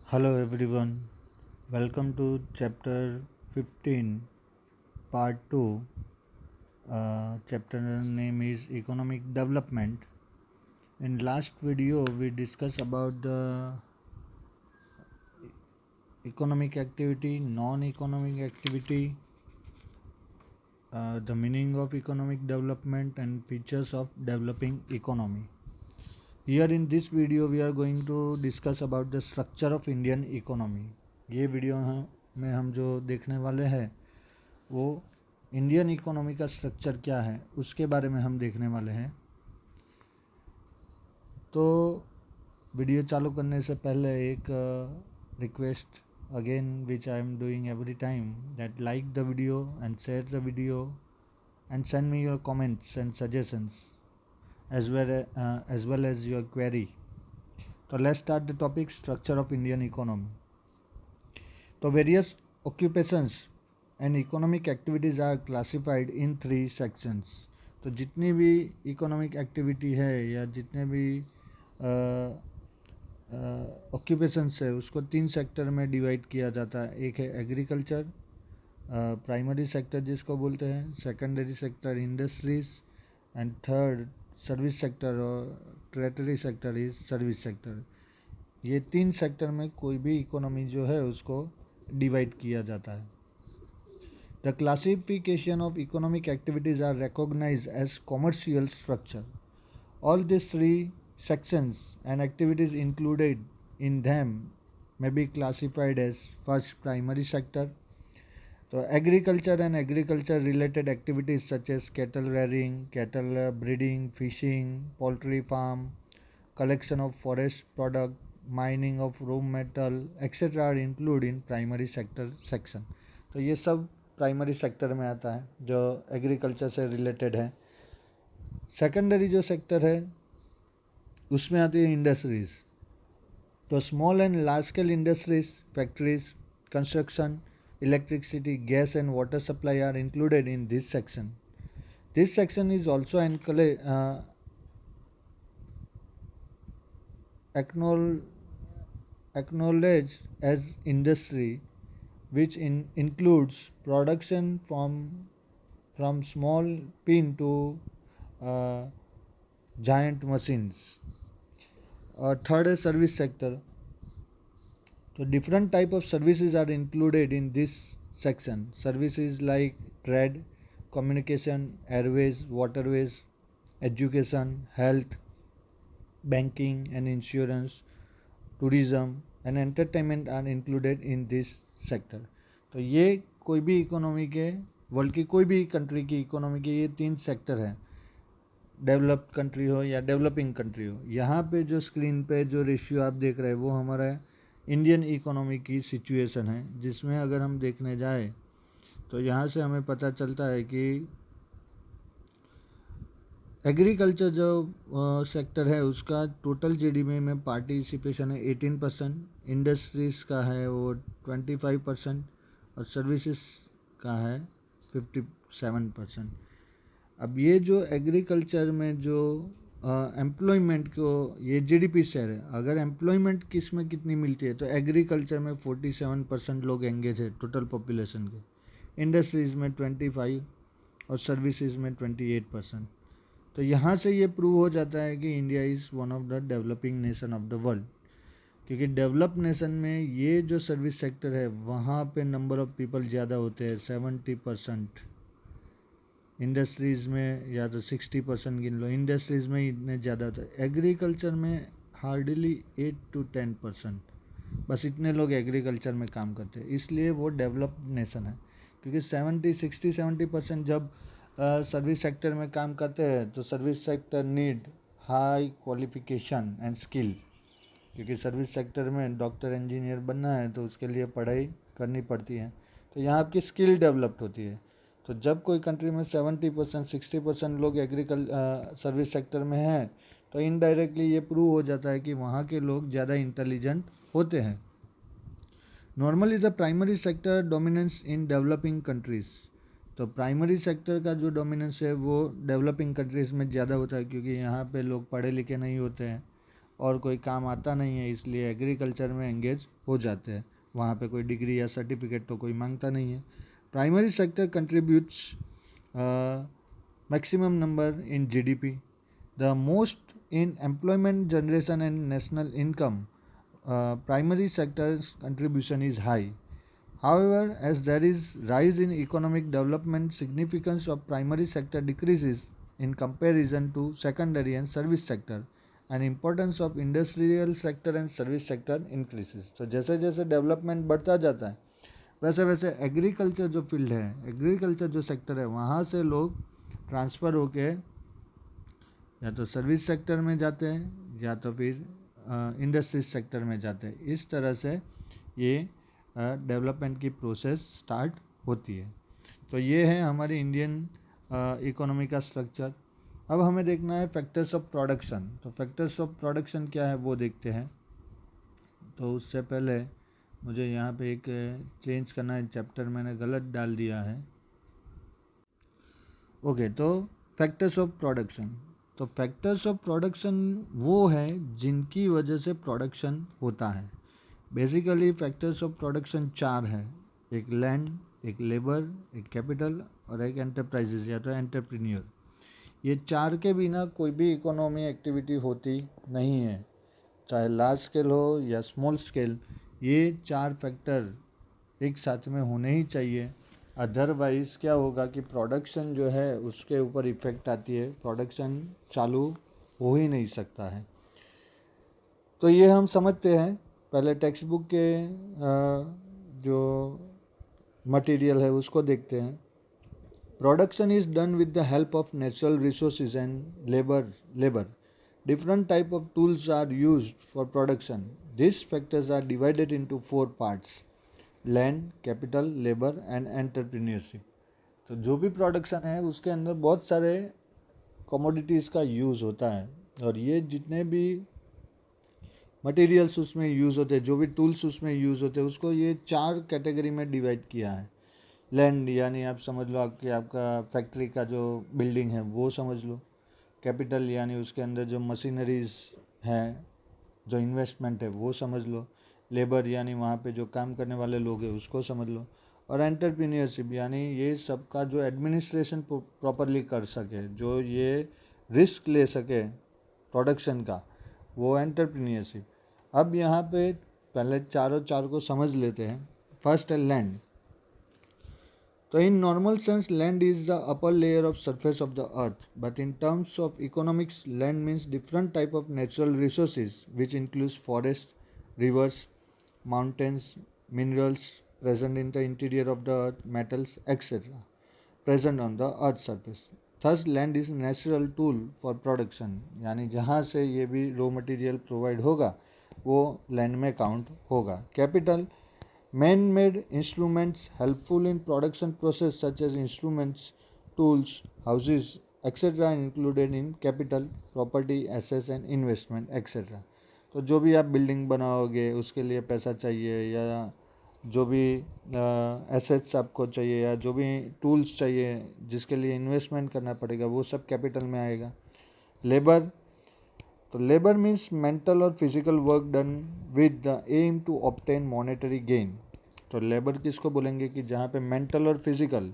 Hello everyone, welcome to chapter 15, part 2. Chapter name is Economic Development. In last video, we discussed about the economic activity, non-economic activity, the meaning of economic development and features of developing economy. Here in this video, we are going to discuss about the structure of Indian economy. ये video में हम जो देखने वाले हैं वो Indian economy का structure क्या है उसके बारे में हम देखने वाले हैं। तो वीडियो चालू करने से पहले एक request again which I am doing every time that like the video and share the video and send me your comments and suggestions as well as your query. So let's start the topic structure of Indian economy. So various occupations and economic activities are classified in 3 sections. तो जितनी भी economic activity है या जितने भी occupations है उसको 3 sector में डिवाइड किया जाता है। एक है एग्रीकल्चर, प्राइमरी सेक्टर जिसको बोलते हैं, secondary sector industries and third service sector और tertiary sector is service sector. ये 3 सेक्टर में कोई भी इकोनॉमी जो है उसको डिवाइड किया जाता है। The classification of economic activities are recognised as commercial structure. All this 3 sections and activities included in them may be classified as first primary sector. So agriculture and agriculture related activities such as cattle rearing, cattle breeding, fishing, poultry farm, collection of forest product, mining of raw metal etc. are included in primary sector section. तो ये सब primary sector में आता है जो agriculture से related है। Secondary जो सेक्टर है उसमें आती है इंडस्ट्रीज। तो small and large scale industries, factories, construction, electricity, gas and water supply are included in this section. This section is also acknowledged as industry, which includes production from small pin to giant machines. Third is service sector. So different type of services are included in this section. Services like trade, communication, airways, waterways, education, health, banking and insurance, tourism and entertainment are included in this sector. तो ये कोई भी economy के world की कोई भी country की economy के ये 3 सेक्टर हैं, डेवलप्ड कंट्री हो या डेवलपिंग कंट्री हो। यहाँ पे जो स्क्रीन पे जो रेशियो आप देख रहे हैं वो हमारा इंडियन इकोनॉमी की सिचुएशन है, जिसमें अगर हम देखने जाए तो यहाँ से हमें पता चलता है कि एग्रीकल्चर जो सेक्टर है उसका टोटल जीडीपी में पार्टिसिपेशन है 18%, इंडस्ट्रीज का है वो 25% और सर्विसेज का है 57%। अब ये जो एग्रीकल्चर में जो एम्प्लॉयमेंट को ये जीडीपी शेयर है, अगर एम्प्लॉयमेंट किस में कितनी मिलती है तो एग्रीकल्चर में 47% लोग एंगेज है टोटल पॉपुलेशन के, इंडस्ट्रीज़ में 25 और सर्विसेज में 28%। तो यहाँ से ये प्रूव हो जाता है कि India is one of the developing nation of the world, क्योंकि डेवलप नेशन में ये जो सर्विस सेक्टर है वहाँ पे नंबर ऑफ़ पीपल ज़्यादा होते हैं 70%, इंडस्ट्रीज़ में या तो 60% गिन लो, इंडस्ट्रीज़ में इतने ज़्यादा होता है। एग्रीकल्चर में हार्डली 8 to 10%, बस इतने लोग एग्रीकल्चर में काम करते हैं, इसलिए वो डेवलप नेशन है। क्योंकि 70 जब सर्विस सेक्टर में काम करते हैं तो service sector need high qualification and skill, क्योंकि सर्विस सेक्टर में डॉक्टर इंजीनियर बनना है तो उसके लिए पढ़ाई करनी पड़ती है, तो यहाँ आपकी स्किल डेवलप्ड होती है। तो जब कोई कंट्री में 70% 60% लोग सर्विस सेक्टर में हैं तो इनडायरेक्टली ये प्रूव हो जाता है कि वहाँ के लोग ज़्यादा इंटेलिजेंट होते हैं। Normally the primary sector dominance in developing countries. तो प्राइमरी सेक्टर का जो डोमिनेंस है वो डेवलपिंग कंट्रीज़ में ज़्यादा होता है, क्योंकि यहाँ पे लोग पढ़े लिखे नहीं होते हैं और कोई काम आता नहीं है, इसलिए एग्रीकल्चर में एंगेज हो जाते हैं। वहाँ पे कोई डिग्री या सर्टिफिकेट तो कोई मांगता नहीं है। Primary sector contributes maximum number in GDP, the most in employment generation and national income. Primary sector's contribution is high. However, as there is rise in economic development, significance of primary sector decreases in comparison to secondary and service sector, and importance of industrial sector and service sector increases. तो जैसे जैसे development बढ़ता जाता है वैसे वैसे agriculture जो field है, एग्रीकल्चर जो सेक्टर है, वहाँ से लोग ट्रांसफ़र होके या तो सर्विस सेक्टर में जाते हैं या तो फिर इंडस्ट्रीज सेक्टर में जाते हैं। इस तरह से ये डेवलपमेंट की प्रोसेस स्टार्ट होती है। तो ये है हमारी इंडियन इकोनॉमी का स्ट्रक्चर। अब हमें देखना है फैक्टर्स ऑफ प्रोडक्शन। तो फैक्टर्स ऑफ प्रोडक्शन क्या है वो देखते हैं। तो उससे पहले मुझे यहाँ पे एक चेंज करना है, चैप्टर मैंने गलत डाल दिया है। ओके, तो फैक्टर्स ऑफ प्रोडक्शन। तो फैक्टर्स ऑफ प्रोडक्शन वो है जिनकी वजह से प्रोडक्शन होता है। बेसिकली फैक्टर्स ऑफ प्रोडक्शन 4 है, एक लैंड, एक लेबर, एक कैपिटल और एक एंटरप्राइजेज या तो एंटरप्रेन्योर। ये 4 के बिना कोई भी इकोनॉमी एक्टिविटी होती नहीं है, चाहे लार्ज स्केल हो या स्मॉल स्केल। ये 4 फैक्टर एक साथ में होने ही चाहिए, अदरवाइज़ क्या होगा कि प्रोडक्शन जो है उसके ऊपर इफ़ेक्ट आती है, प्रोडक्शन चालू हो ही नहीं सकता है। तो ये हम समझते हैं। पहले टेक्स्ट बुक के जो मटेरियल है उसको देखते हैं। Production is done with the help of natural resources and labour. Different type of tools are used for production. These factors are divided into 4 parts: land, capital, labor and entrepreneurship. तो जो भी production है उसके अंदर बहुत सारे commodities का use होता है, और ये जितने भी मटेरियल्स उसमें यूज़ होते हैं, जो भी टूल्स उसमें यूज़ होते हैं, उसको ये 4 कैटेगरी में डिवाइड किया है। लैंड यानी आप समझ लो कि आपका फैक्ट्री का जो बिल्डिंग है वो समझ लो। कैपिटल यानी उसके अंदर जो मशीनरीज हैं, जो इन्वेस्टमेंट है वो समझ लो। लेबर यानी वहाँ पे जो काम करने वाले लोग हैं उसको समझ लो। और एंटरप्रेन्योरशिप यानी ये सबका जो एडमिनिस्ट्रेशन प्रॉपरली कर सके, जो ये रिस्क ले सके प्रोडक्शन का, वो एंटरप्रेन्योरशिप। अब यहाँ पे पहले चारों चार को समझ लेते हैं। फर्स्ट है land. So in normal sense, land is the upper layer of surface of the earth. But in terms of economics, land means different type of natural resources, which includes forests, rivers, mountains, minerals present in the interior of the earth, metals, etc. present on the earth's surface. Thus, land is natural tool for production. यानी जहाँ से ये भी raw material provide होगा वो land में count होगा. Capital, man-made instruments helpful in production process such as instruments, tools, houses, etc. included in capital, property, assets and investment, etc. तो जो भी आप बिल्डिंग बनाओगे उसके लिए पैसा चाहिए, या जो भी एसेट्स आपको चाहिए, या जो भी टूल्स चाहिए जिसके लिए इन्वेस्टमेंट करना पड़ेगा, वो सब कैपिटल में आएगा. लेबर, तो लेबर मीन्स मेंटल और physical work done with the aim to obtain monetary gain. तो लेबर किसको बोलेंगे कि जहाँ पे मेंटल और फिजिकल,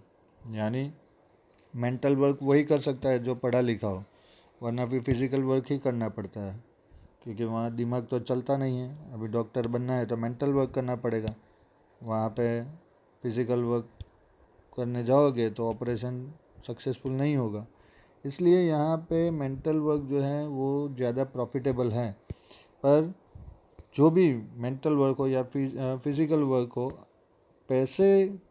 यानी मेंटल वर्क वही कर सकता है जो पढ़ा लिखा हो, वरना फिर फिजिकल वर्क ही करना पड़ता है क्योंकि वहाँ दिमाग तो चलता नहीं है. अभी डॉक्टर बनना है तो मेंटल वर्क करना पड़ेगा, वहाँ पे फिजिकल वर्क करने जाओगे तो ऑपरेशन सक्सेसफुल नहीं होगा. इसलिए यहाँ पे मेंटल वर्क जो है वो ज़्यादा प्रॉफिटेबल है. पर जो भी मेंटल वर्क हो या फिजिकल वर्क हो, पैसे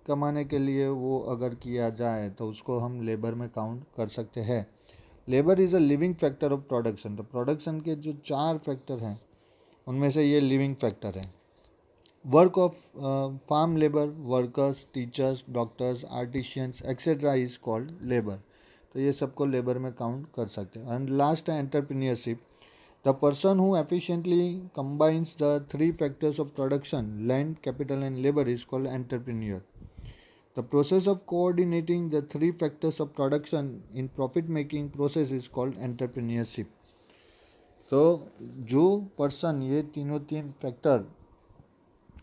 कमाने के लिए वो अगर किया जाए तो उसको हम लेबर में काउंट कर सकते हैं. Labour is a living factor of production. तो प्रोडक्शन के जो 4 फैक्टर हैं उनमें से ये लिविंग फैक्टर है. Work of farm labour, workers, teachers, doctors, artisans etcetera is called labour. तो ये सबको लेबर में काउंट कर सकते हैं. एंड लास्ट है entrepreneurship. The person who efficiently combines the 3 factors of production, land, capital and labor, is called entrepreneur. The process of coordinating the 3 factors of production in profit making process is called entrepreneurship. तो जो person ये तीन factor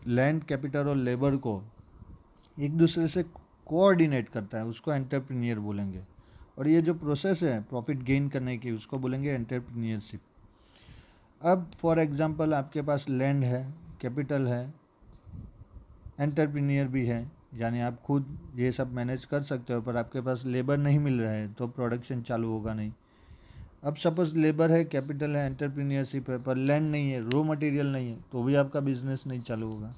land, capital और labour को एक दूसरे से coordinate करता है उसको एंटरप्रेन्योर बोलेंगे। और ये जो प्रोसेस है प्रॉफिट गेन करने की उसको बोलेंगे एंटरप्रेन्योरशिप। अब फॉर एग्जांपल आपके पास लैंड है, कैपिटल है, एंटरप्रेन्योर भी है, यानी आप खुद ये सब मैनेज कर सकते हो, पर आपके पास लेबर नहीं मिल रहा है तो प्रोडक्शन चालू होगा नहीं। अब सपोज लेबर है, कैपिटल है, एंटरप्रेन्योरशिप है, पर लैंड नहीं है, रॉ मटेरियल नहीं है, तो भी आपका बिजनेस नहीं चालू होगा।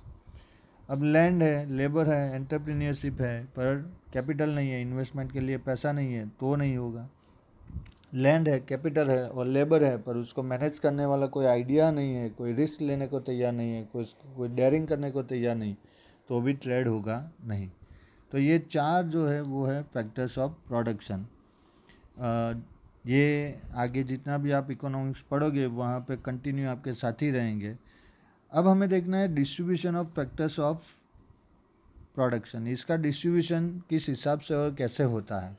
अब लैंड है, लेबर है, एंटरप्रेन्योरशिप है, पर कैपिटल नहीं है, इन्वेस्टमेंट के लिए पैसा नहीं है, तो नहीं होगा। लैंड है, कैपिटल है और लेबर है, पर उसको मैनेज करने वाला कोई आइडिया नहीं है, कोई रिस्क लेने को तैयार नहीं है, कोई डेयरिंग करने को तैयार नहीं, तो भी ट्रेड होगा नहीं। तो ये चार जो है वो है फैक्टर्स ऑफ प्रोडक्शन। ये आगे जितना भी आप इकोनॉमिक्स पढ़ोगे वहाँ पे कंटिन्यू आपके साथ ही रहेंगे। अब हमें देखना है distribution of factors of production, इसका डिस्ट्रीब्यूशन किस हिसाब से और कैसे होता है।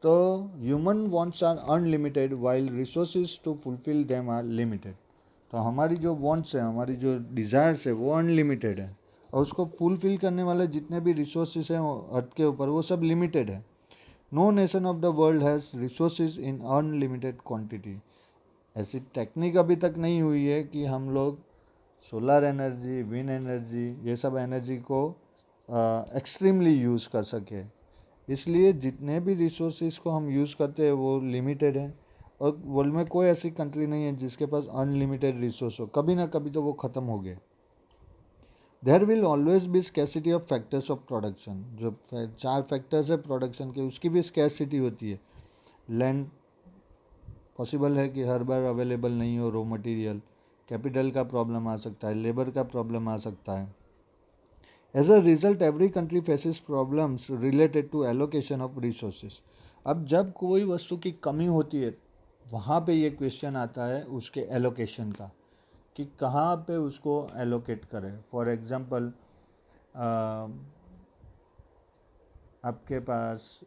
तो human wants are unlimited while resources to fulfil them are limited. तो हमारी जो वांट्स है, हमारी जो डिज़ायर्स है वो अनलिमिटेड है, और उसको फुलफिल करने वाले जितने भी रिसोर्सेज हैं अर्थ के ऊपर वो सब लिमिटेड है। No nation of the world has resources in unlimited quantity. ऐसी टेक्निक अभी तक नहीं हुई है कि हम लोग सोलर एनर्जी, विंड एनर्जी, ये सब एनर्जी को एक्सट्रीमली यूज़ कर सके। इसलिए जितने भी रिसोर्सेज को हम यूज़ करते हैं वो लिमिटेड है, और वर्ल्ड में कोई ऐसी कंट्री नहीं है जिसके पास अनलिमिटेड रिसोर्स हो, कभी ना कभी तो वो ख़त्म हो गए। There will always be scarcity of factors of production. जो चार फैक्टर्स है प्रोडक्शन के उसकी भी स्कैसिटी होती है। लैंड पॉसिबल है कि हर बार अवेलेबल नहीं हो रॉ मटेरियल, कैपिटल का प्रॉब्लम आ सकता है, लेबर का प्रॉब्लम आ सकता है। As a result every country faces problems related to allocation of resources. अब जब कोई वस्तु की कमी होती है वहाँ पे ये क्वेश्चन आता है उसके एलोकेशन का, कि कहाँ पे उसको एलोकेट करें। फॉर एग्जांपल आपके पास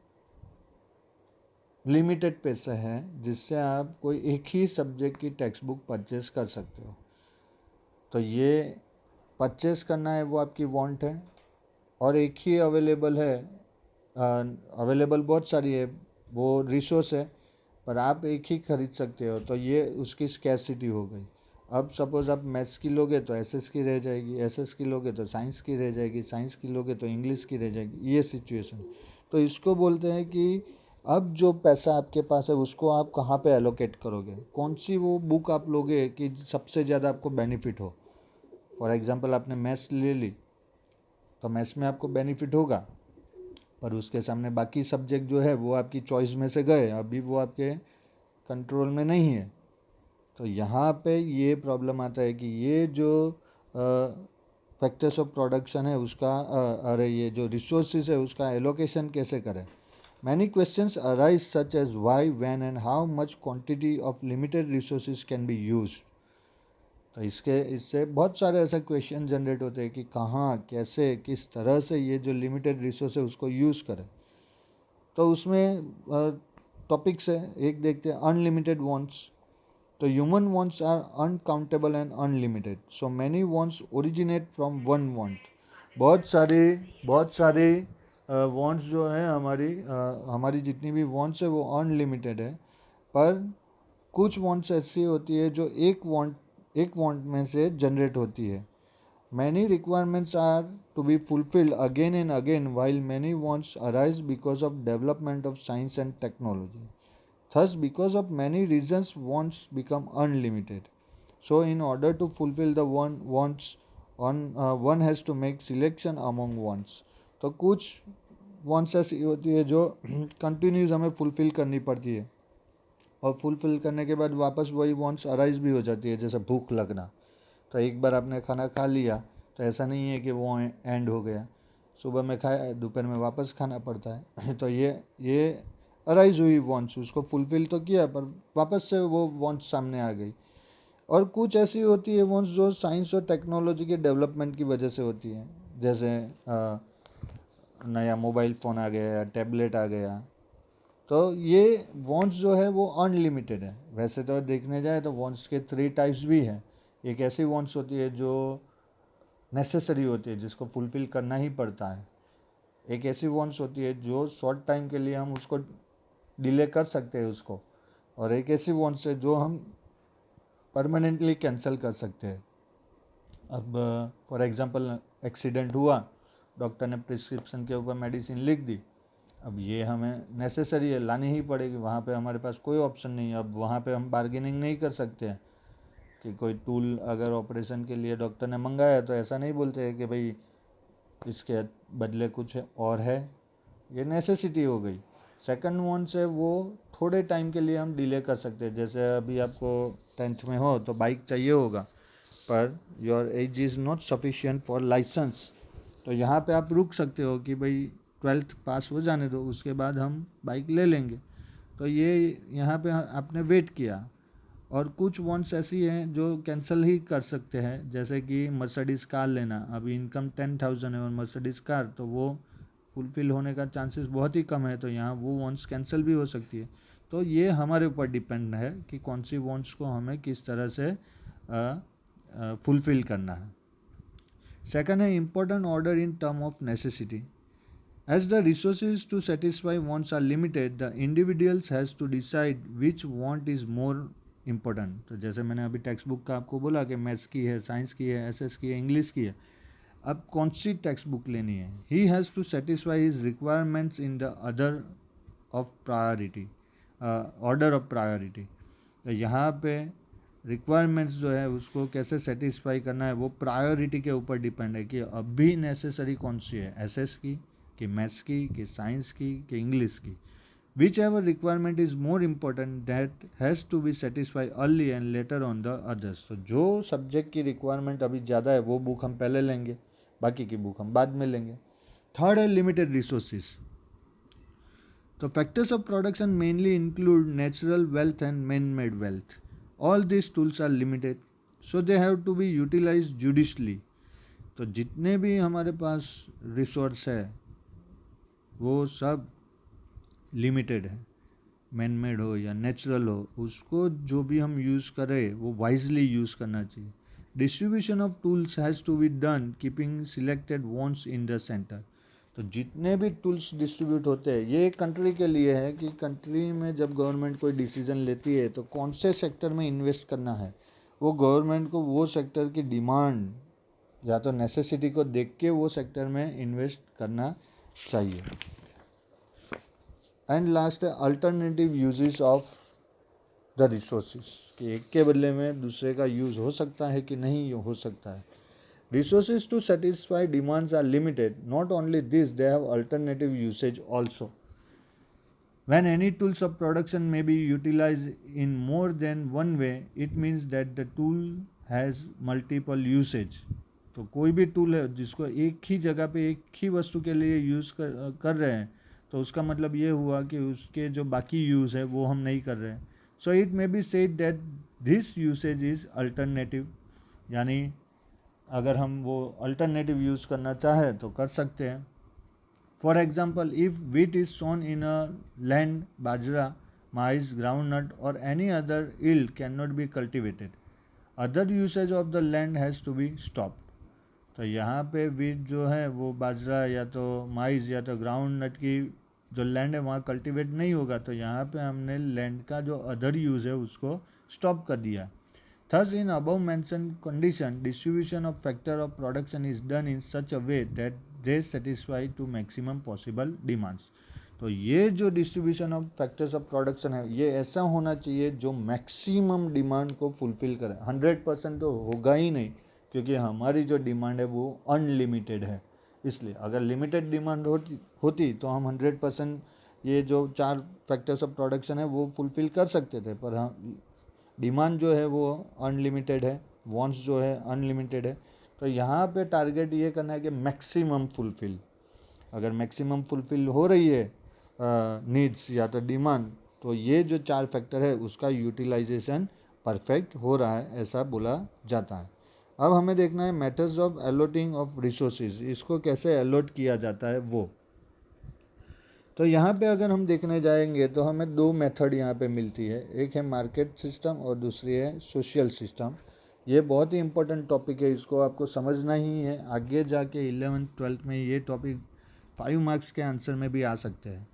लिमिटेड पैसा है जिससे आप कोई एक ही सब्जेक्ट की टेक्स्ट बुक परचेस कर सकते हो, तो ये परचेस करना है वो आपकी वांट है, और एक ही अवेलेबल है, अवेलेबल बहुत सारी है, वो रिसोर्स है, पर आप एक ही खरीद सकते हो, तो ये उसकी स्कैसिटी हो गई। अब सपोज़ आप मैथ्स की लोगे तो एसएस की रह जाएगी, एसएस की लोगे तो साइंस की रह जाएगी, साइंस की लोगे तो इंग्लिश की रह जाएगी, ये सिचुएशन। तो इसको बोलते हैं कि अब जो पैसा आपके पास है उसको आप कहाँ पे एलोकेट करोगे, कौन सी वो बुक आप लोगे कि सबसे ज़्यादा आपको बेनिफिट हो। फॉर एग्जांपल आपने मैथ्स ले ली तो मैथ्स में आपको बेनिफिट होगा, पर उसके सामने बाकी सब्जेक्ट जो है वो आपकी चॉइस में से गए, अभी वो आपके कंट्रोल में नहीं है। तो यहाँ पे ये प्रॉब्लम आता है कि ये जो फैक्टर्स ऑफ प्रोडक्शन है उसका अरे ये जो रिसोर्सेज है उसका एलोकेशन कैसे करें। Many questions arise such as why, when and how much quantity of limited resources can be used. तो इससे बहुत सारे ऐसे क्वेश्चन जनरेट होते हैं कि कहाँ, कैसे, किस तरह से ये जो लिमिटेड रिसोर्स है उसको यूज़ करें। तो उसमें टॉपिक्स है, एक देखते हैं अनलिमिटेड वांट्स। तो human wants are uncountable and unlimited, so many wants originate from one want. बहुत सारी वांट्स जो है हमारी जितनी भी वांट्स है वो अनलिमिटेड है, पर कुछ वांट्स ऐसी होती है जो एक वांट में से जनरेट होती है। Many requirements are to be fulfilled again and again while many wants arise because of development of science and technology. Thus, because of many reasons, wants become unlimited. So, in order to fulfill the one has to make selection among wants. तो कुछ wants ऐसी होती है जो continuous हमें fulfil करनी पड़ती है, और फुलफिल करने के बाद वापस वही वॉन्ट्स अराइज भी हो जाती है, जैसे भूख लगना। तो एक बार आपने खाना खा लिया तो ऐसा नहीं है कि वो एंड हो गया, सुबह में खाया दोपहर में वापस खाना पड़ता है तो ये अराइज हुई वॉन्ट्स, उसको फुलफिल तो किया पर वापस से वो वॉन्ट्स सामने आ गई। और कुछ ऐसी होती है वॉन्ट्स जो साइंस और टेक्नोलॉजी के डेवलपमेंट की वजह से होती है, जैसे नया मोबाइल फ़ोन आ गया या टैबलेट आ गया, तो ये वॉन्ट्स जो है वो अनलिमिटेड है। वैसे तो देखने जाए तो वॉन्ट्स के 3 टाइप्स भी हैं। एक ऐसी वॉन्ट्स होती है जो नेसेसरी होती है, जिसको फुलफ़िल करना ही पड़ता है। एक ऐसी वॉन्ट्स होती है जो शॉर्ट टाइम के लिए हम उसको डिले कर सकते हैं उसको, और एक ऐसी वॉन्ट्स है जो हम परमानेंटली कैंसिल कर सकते हैं। अब फॉर एग्जांपल एक्सीडेंट हुआ, डॉक्टर ने प्रिस्क्रिप्शन के ऊपर मेडिसिन लिख दी, अब ये हमें नेसेसरी है, लानी ही पड़ेगी, वहाँ पे हमारे पास कोई ऑप्शन नहीं है। अब वहाँ पे हम बार्गेनिंग नहीं कर सकते हैं कि कोई टूल अगर ऑपरेशन के लिए डॉक्टर ने मंगाया तो ऐसा नहीं बोलते हैं कि भाई इसके बदले कुछ और है, ये नेसेसिटी हो गई। सेकंड वन से वो थोड़े टाइम के लिए हम डिले कर सकते हैं। जैसे अभी आपको 10th में हो तो बाइक चाहिए होगा, पर your age is not sufficient for licence, तो यहाँ पे आप रुक सकते हो कि भाई 12th पास हो जाने दो, उसके बाद हम बाइक ले लेंगे। तो ये यहाँ पे आपने वेट किया। और कुछ वॉन्ट्स ऐसी हैं जो कैंसिल ही कर सकते हैं, जैसे कि मर्सिडीज़ कार लेना। अभी इनकम 10,000 है और मर्सिडीज़ कार, तो वो फुलफ़िल होने का चांसेस बहुत ही कम है, तो यहाँ वो वॉन्ट्स कैंसिल भी हो सकती है। तो ये हमारे ऊपर डिपेंड है कि कौन सी वॉन्ट्स को हमें किस तरह से फुलफ़िल करना है। सेकंड है important order in term of necessity. As the resources to satisfy wants are limited, the individuals has to decide which want is more important. तो जैसे मैंने अभी टेक्स्ट बुक का आपको बोला कि मैथ्स की है, साइंस की है, एसएस की है, इंग्लिश की है, अब कौन सी टेक्स्ट बुक लेनी है। He has to satisfy his requirements in the other of priority, order of priority. तो यहाँ पे रिक्वायरमेंट्स जो है उसको कैसे सेटिस्फाई करना है वो प्रायोरिटी के ऊपर डिपेंड है कि अभी नेसेसरी कौन सी है, एसएस की कि मैथ्स की कि साइंस की कि इंग्लिश की। Whichever requirement is more important that has to be satisfy early and later on the others. तो जो सब्जेक्ट की रिक्वायरमेंट अभी ज़्यादा है वो बुक हम पहले लेंगे, बाकी की बुक हम बाद में लेंगे। थर्ड है लिमिटेड रिसोर्सेज। तो factors of production mainly include natural wealth and man made wealth. All this tools are limited, so they have to be utilise judiciously. तो जितने भी हमारे पास रिसोर्स है वो सब लिमिटेड है, मैन मेड हो या नेचुरल हो, उसको जो भी हम यूज़ करें वो वाइजली यूज़ करना चाहिए। Distribution of tools has to be done keeping selected wants in the centre. तो जितने भी टूल्स डिस्ट्रीब्यूट होते हैं ये कंट्री के लिए है कि कंट्री में जब गवर्नमेंट कोई डिसीजन लेती है तो कौन से सेक्टर में इन्वेस्ट करना है, वो गवर्नमेंट को वो सेक्टर की डिमांड या तो नेसेसिटी को देख के वो सेक्टर में इन्वेस्ट करना चाहिए। एंड लास्ट है alternative uses of the resources, कि एक के बदले में दूसरे का यूज़ हो सकता है कि नहीं हो सकता है। Resources to satisfy demands are limited, not only this they have alternative usage also. When any tools of production may be utilized in more than one way, it means that the tool has multiple usage. तो कोई भी tool है जिसको एक ही जगह पे एक ही वस्तु के लिए यूज़ कर रहे हैं, तो उसका मतलब ये हुआ कि उसके जो बाकी यूज़ है वो हम नहीं कर रहे हैं। So it may be said that this usage is alternative, यानी अगर हम वो अल्टरनेटिव यूज़ करना चाहें तो कर सकते हैं। For example, if wheat is sown in a land, bajra, maize, groundnut or any other yield cannot be cultivated, other usage of the land has to be stopped. तो यहाँ पे वीट जो है वो बाजरा या तो माइज या तो ग्राउंड नट की जो लैंड है वहाँ कल्टीवेट नहीं होगा, तो यहाँ पे हमने लैंड का जो अदर यूज़ है उसको स्टॉप कर दिया। Thus, in above mentioned condition, distribution of factor of production is done in such a way that they satisfy to maximum possible demands. तो ये जो distribution of factors of production है ये ऐसा होना चाहिए जो मैक्सिमम डिमांड को फुलफिल करे। 100% तो होगा ही नहीं, क्योंकि हमारी जो डिमांड है वो अनलिमिटेड है। इसलिए अगर लिमिटेड डिमांड होती तो हम 100% ये जो 4 फैक्टर्स ऑफ प्रोडक्शन है वो फुलफिल कर सकते थे, पर हम डिमांड जो है वो अनलिमिटेड है, वॉन्ट्स जो है अनलिमिटेड है। तो यहाँ पे टारगेट ये करना है कि मैक्सिमम फुलफिल। अगर मैक्सिमम फुलफिल हो रही है नीड्स या तो डिमांड, तो ये जो 4 फैक्टर है उसका यूटिलाइजेशन परफेक्ट हो रहा है, ऐसा बोला जाता है। अब हमें देखना है methods of allotting of resources, इसको कैसे अलॉट किया जाता है वो। तो यहाँ पे अगर हम देखने जाएंगे तो हमें दो मेथड यहाँ पे मिलती है, एक है मार्केट सिस्टम और दूसरी है सोशल सिस्टम। ये बहुत ही इंपॉर्टेंट टॉपिक है, इसको आपको समझना ही है, आगे जाके 11th-12th में ये टॉपिक 5 मार्क्स के आंसर में भी आ सकते हैं।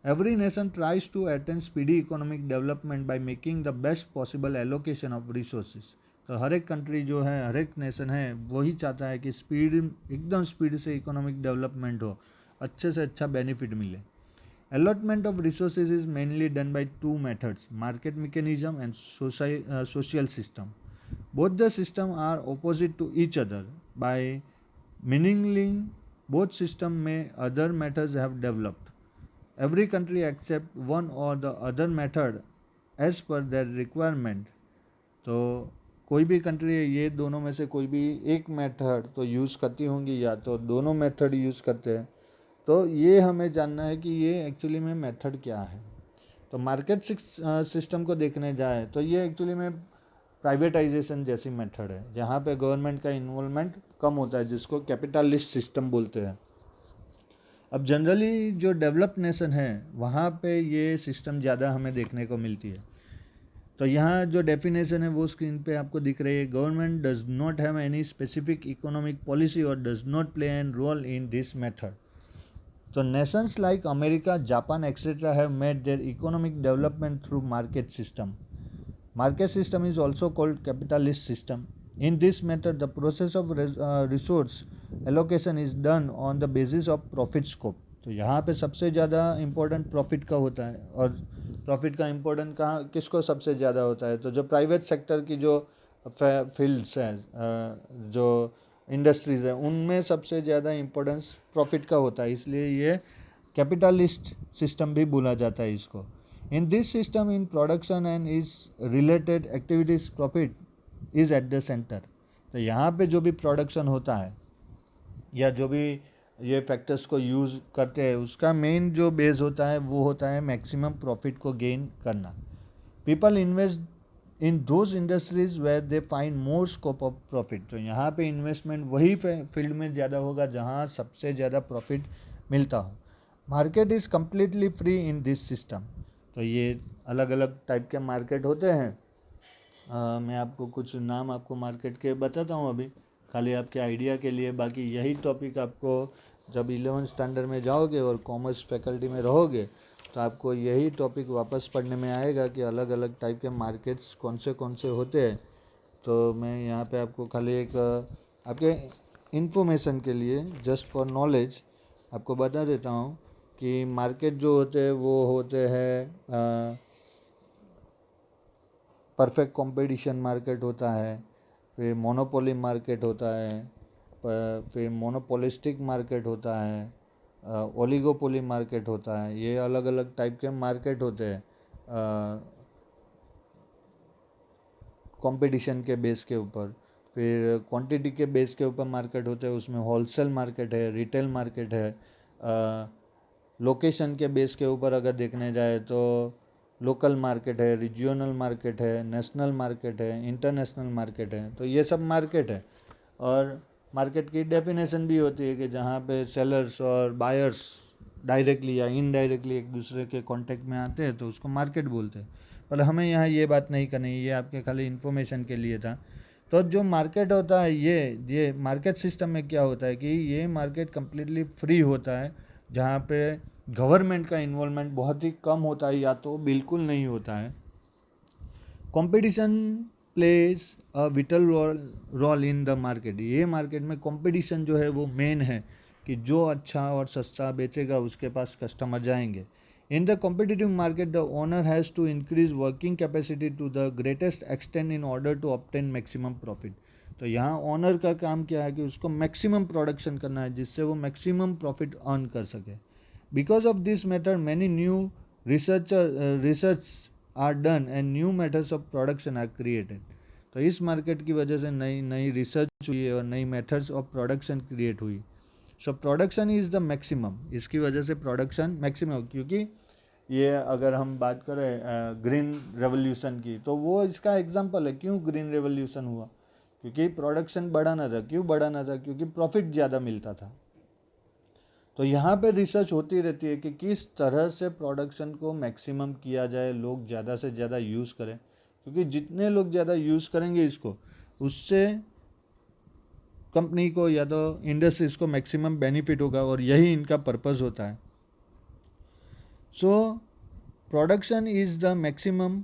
Every nation tries to attain speedy economic development by making the best possible allocation of resources. तो हर एक कंट्री जो है, हर एक नेशन है, वही चाहता है कि एकदम स्पीड से इकोनॉमिक डेवलपमेंट हो, अच्छे से अच्छा बेनिफिट मिले। Allotment of resources is mainly done by two methods, market mechanism and social system. Both the systems are opposite to each other. By mingling both systems may other methods have developed. Every country accepts one or the other method as per their requirement. तो कोई भी country ये दोनों में से कोई भी एक मेथड तो यूज़ करती होंगी या तो दोनों मेथड यूज़ करते हैं। तो ये हमें जानना है कि ये एक्चुअली में मेथड क्या है। तो मार्केट सिस्टम को देखने जाए तो ये एक्चुअली में प्राइवेटाइजेशन जैसी मेथड है, जहाँ पे गवर्नमेंट का इन्वॉल्वमेंट कम होता है, जिसको कैपिटलिस्ट सिस्टम बोलते हैं। अब जनरली जो डेवलप्ड नेशन है वहाँ पे ये सिस्टम ज़्यादा हमें देखने को मिलती है। तो यहाँ जो डेफिनेशन है वो स्क्रीन पे आपको दिख रही है। Government does not have any specific economic policy और does not play an role in this method. So nations like America, Japan, etc. have made their economic development through market system. Market system is also called capitalist system. In this method, the process of resource allocation is done on the basis of profit scope. तो यहाँ पे सबसे ज़्यादा important profit का होता है, और profit का इम्पोर्टेंट कहाँ किसको सबसे ज़्यादा होता है, तो जो प्राइवेट सेक्टर की जो फील्ड्स हैं, जो इंडस्ट्रीज़ है, उनमें सबसे ज़्यादा इम्पोर्टेंस प्रॉफिट का होता है, इसलिए ये कैपिटलिस्ट सिस्टम भी बोला जाता है इसको। इन this system in production and is related activities profit is eight the centre. तो यहाँ पे जो भी प्रोडक्शन होता है या जो भी ये फैक्टर्स को यूज़ करते हैं, उसका मेन जो बेस होता है वो होता है मैक्सिमम प्रॉफिट को गेन करना। People invest in those industries where they find more scope of profit. तो यहाँ पे इन्वेस्टमेंट वही फील्ड में ज़्यादा होगा जहाँ सबसे ज़्यादा प्रॉफिट मिलता हो। Market is completely free in this system. तो ये अलग अलग टाइप के मार्केट होते हैं। मैं आपको कुछ नाम आपको मार्केट के बताता हूँ अभी, खाली आपके आइडिया के लिए। बाकी यही टॉपिक आपको जब 11th स्टैंडर्ड में जाओगे और कॉमर्स फैकल्टी में रहोगे तो आपको यही टॉपिक वापस पढ़ने में आएगा कि अलग अलग टाइप के मार्केट्स कौन से होते हैं। तो मैं यहाँ पे आपको खाली एक आपके इन्फॉर्मेशन के लिए, जस्ट फॉर नॉलेज, आपको बता देता हूँ कि मार्केट जो होते हैं वो होते हैं परफेक्ट कंपटीशन मार्केट होता है, फिर मोनोपोली मार्केट होता है, फिर मोनोपोलिस्टिक मार्केट होता है, ओलिगोपोली मार्केट होता है। ये अलग अलग टाइप के मार्केट होते हैं कंपटीशन के बेस के ऊपर। फिर क्वांटिटी के बेस के ऊपर मार्केट होते हैं, उसमें होलसेल मार्केट है, रिटेल मार्केट है। लोकेशन के बेस के ऊपर अगर देखने जाए तो लोकल मार्केट है, रीजनल मार्केट है, नेशनल मार्केट है, इंटरनेशनल मार्केट है। तो ये सब मार्केट है। और मार्केट की डेफिनेशन भी होती है कि जहाँ पे सेलर्स और बायर्स डायरेक्टली या इनडायरेक्टली एक दूसरे के कांटेक्ट में आते हैं तो उसको मार्केट बोलते हैं। पर हमें यहाँ ये बात नहीं करनी, ये आपके खाली इन्फॉर्मेशन के लिए था। तो जो मार्केट होता है ये मार्केट सिस्टम में क्या होता है कि ये मार्केट कम्प्लीटली फ्री होता है, जहाँ पे गवर्नमेंट का इन्वॉल्वमेंट बहुत ही कम होता है या तो बिल्कुल नहीं होता है। Competition place a vital role in the market. ये मार्केट में कंपटीशन जो है वो मेन है कि जो अच्छा और सस्ता बेचेगा उसके पास कस्टमर जाएंगे। In the competitive market the owner has to increase working capacity to the greatest extent in order to obtain maximum profit. तो यहाँ ओनर का काम क्या है कि उसको मैक्सिमम प्रोडक्शन करना है जिससे वो मैक्सिमम प्रॉफिट अर्न कर सके। Because of this method many new research are done and new methods of production are created. तो इस मार्केट की वजह से नई नई रिसर्च हुई है और नई मेथड्स ऑफ प्रोडक्शन क्रिएट हुई। So production is the maximum, इसकी वजह से प्रोडक्शन मैक्सिमम, क्योंकि ये अगर हम बात करें ग्रीन रेवोल्यूशन की तो वो इसका एग्जांपल है। क्यों ग्रीन रेवोल्यूशन हुआ? क्योंकि प्रोडक्शन बढ़ाना था। क्यों बढ़ाना था? क्योंकि प्रॉफिट ज़्यादा मिलता था। तो यहाँ पे रिसर्च होती रहती है कि किस तरह से प्रोडक्शन को मैक्सिमम किया जाए, लोग ज़्यादा से ज़्यादा यूज़ करें, क्योंकि जितने लोग ज़्यादा यूज़ करेंगे इसको, उससे कंपनी को या तो इंडस्ट्रीज को मैक्सिमम बेनिफिट होगा, और यही इनका पर्पस होता है. So production is the maximum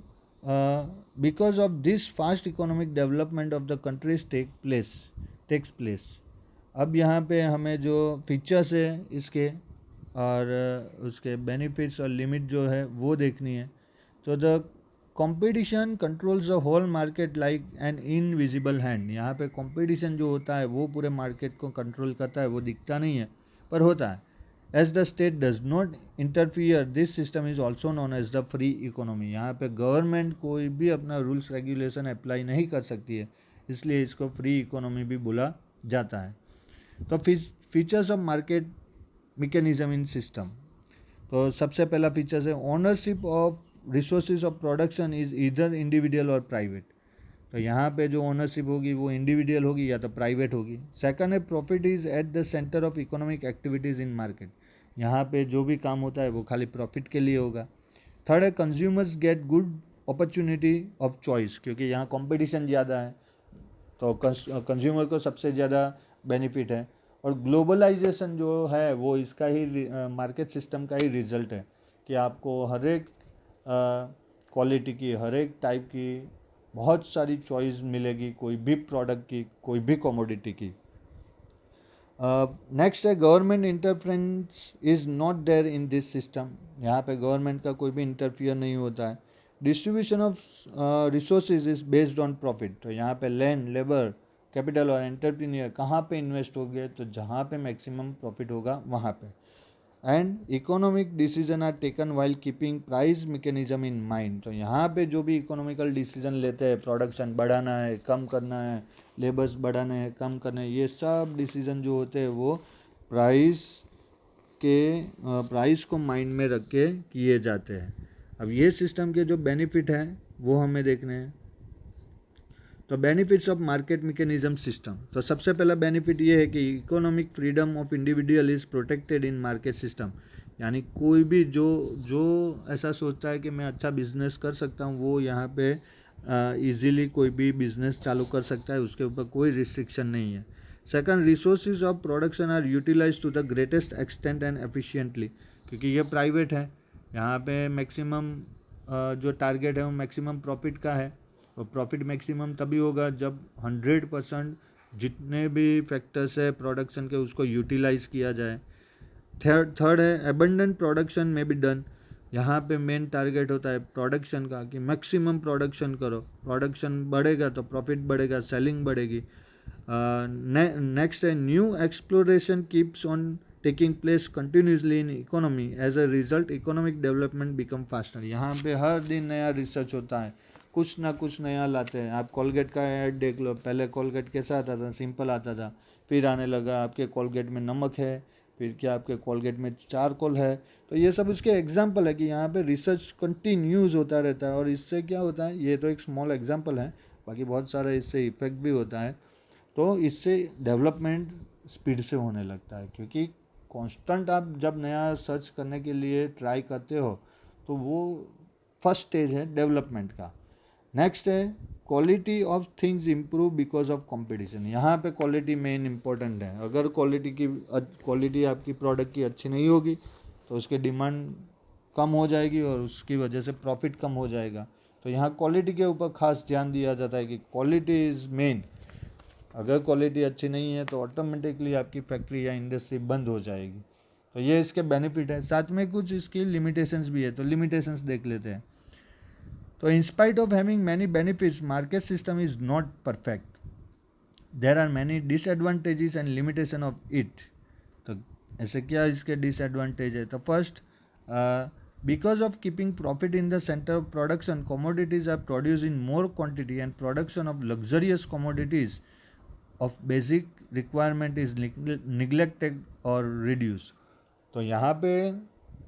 because of this fast economic development of the countries takes place. अब यहाँ पे हमें जो फीचर्स है इसके और उसके बेनिफिट्स और लिमिट जो है वो देखनी है. तो the competition controls the whole market like an invisible hand. यहाँ पे कंपटीशन जो होता है वो पूरे मार्केट को कंट्रोल करता है, वो दिखता नहीं है पर होता है. As the state does not interfere this system is also known as the free economy. यहाँ पे गवर्नमेंट कोई भी अपना रूल्स रेगुलेशन अप्लाई नहीं कर सकती है, इसलिए इसको फ्री इकोनॉमी भी बोला जाता है. तो features of market mechanism in system. तो सबसे पहला फीचर्स है ownership of resources of production is either individual और प्राइवेट. तो यहाँ पे जो ओनरशिप होगी वो इंडिविजुअल होगी या तो प्राइवेट होगी. सेकंड है profit is at the centre of economic activities in market. यहाँ पे जो भी काम होता है वो खाली प्रॉफिट के लिए होगा. थर्ड है consumers get good opportunity of choice. क्योंकि यहाँ कंपटीशन ज़्यादा है तो कंज्यूमर को सबसे ज़्यादा बेनिफिट है. और ग्लोबलाइजेशन जो है वो इसका ही मार्केट सिस्टम का ही रिजल्ट है कि आपको हर एक क्वालिटी की, हर एक टाइप की बहुत सारी चॉइस मिलेगी, कोई भी प्रोडक्ट की, कोई भी कमोडिटी की. नेक्स्ट है government interference is not there in this system. यहाँ पे गवर्नमेंट का कोई भी इंटरफियर नहीं होता है. Distribution of resources is based on profit. तो यहाँ पे लैंड, लेबर, कैपिटल और एंटरप्रीनियर कहाँ पे इन्वेस्ट हो गए, तो जहाँ पे मैक्सिमम प्रॉफिट होगा वहाँ पे. And economic decision are taken while keeping price mechanism in mind. तो यहाँ पे जो भी इकोनॉमिकल डिसीजन लेते हैं, प्रोडक्शन बढ़ाना है, कम करना है, लेबर्स बढ़ाने हैं, कम करने हैं, ये सब डिसीजन जो होते हैं वो प्राइस को माइंड में रख के किए जाते हैं. अब ये सिस्टम के जो बेनिफिट हैं वो हमें देखने हैं. तो benefits of market mechanism system. तो सबसे पहला बेनिफिट ये है कि economic freedom of individual is protected in market system. यानी कोई भी जो ऐसा सोचता है कि मैं अच्छा बिजनेस कर सकता हूँ, वो यहाँ पे इजीली कोई भी बिजनेस चालू कर सकता है, उसके ऊपर कोई रिस्ट्रिक्शन नहीं है. Second, resources of production are utilise to the greatest extent and efficiently. क्योंकि ये प्राइवेट है, यहाँ पे मैक्सिमम जो टारगेट है वो मैक्सिमम प्रॉफिट का है. और प्रॉफिट मैक्सिमम तभी होगा जब 100% जितने भी फैक्टर्स है प्रोडक्शन के उसको यूटिलाइज किया जाए. थर्ड है एबंडेंट प्रोडक्शन में भी डन. यहाँ पे मेन टारगेट होता है प्रोडक्शन का कि मैक्सिमम प्रोडक्शन करो. प्रोडक्शन बढ़ेगा तो प्रॉफिट बढ़ेगा, सेलिंग बढ़ेगी. नेक्स्ट है new exploration keeps on taking place continuously in economy. As a result economic development become faster. यहाँ पे हर दिन नया रिसर्च होता है, कुछ ना कुछ नया लाते हैं. आप कोलगेट का ऐड देख लो, पहले कोलगेट कैसा आता था, सिंपल आता था, फिर आने लगा आपके कोलगेट में नमक है, फिर क्या आपके कोलगेट में चारकोल है. तो ये सब उसके एग्जाम्पल है कि यहाँ पे रिसर्च कंटिन्यूज होता रहता है. और इससे क्या होता है, ये तो एक स्मॉल एग्जाम्पल है, बाकी बहुत सारा इससे इफेक्ट भी होता है. तो इससे डेवलपमेंट स्पीड से होने लगता है, क्योंकि कांस्टेंट आप जब नया सर्च करने के लिए ट्राई करते हो तो वो फर्स्ट स्टेज है डेवलपमेंट का. नेक्स्ट है quality of things improve because of competition. यहाँ पे क्वालिटी मेन इंपॉर्टेंट है. अगर क्वालिटी आपकी प्रोडक्ट की अच्छी नहीं होगी तो उसकी डिमांड कम हो जाएगी और उसकी वजह से प्रॉफिट कम हो जाएगा. तो यहाँ क्वालिटी के ऊपर खास ध्यान दिया जाता है कि क्वालिटी इज़ मेन. अगर क्वालिटी अच्छी नहीं है तो ऑटोमेटिकली आपकी फैक्ट्री या इंडस्ट्री बंद हो जाएगी. तो ये इसके बेनिफिट है. साथ में कुछ इसकी लिमिटेशंस भी है, तो लिमिटेशंस देख लेते हैं. तो in spite of having many benefits, market system is not perfect. There are many disadvantages and limitation of it. तो ऐसे क्या इसके disadvantage है. तो first, because of keeping profit in the center of production, commodities are produced in more quantity and production of luxurious commodities of basic requirement is neglected or reduced. तो यहाँ पे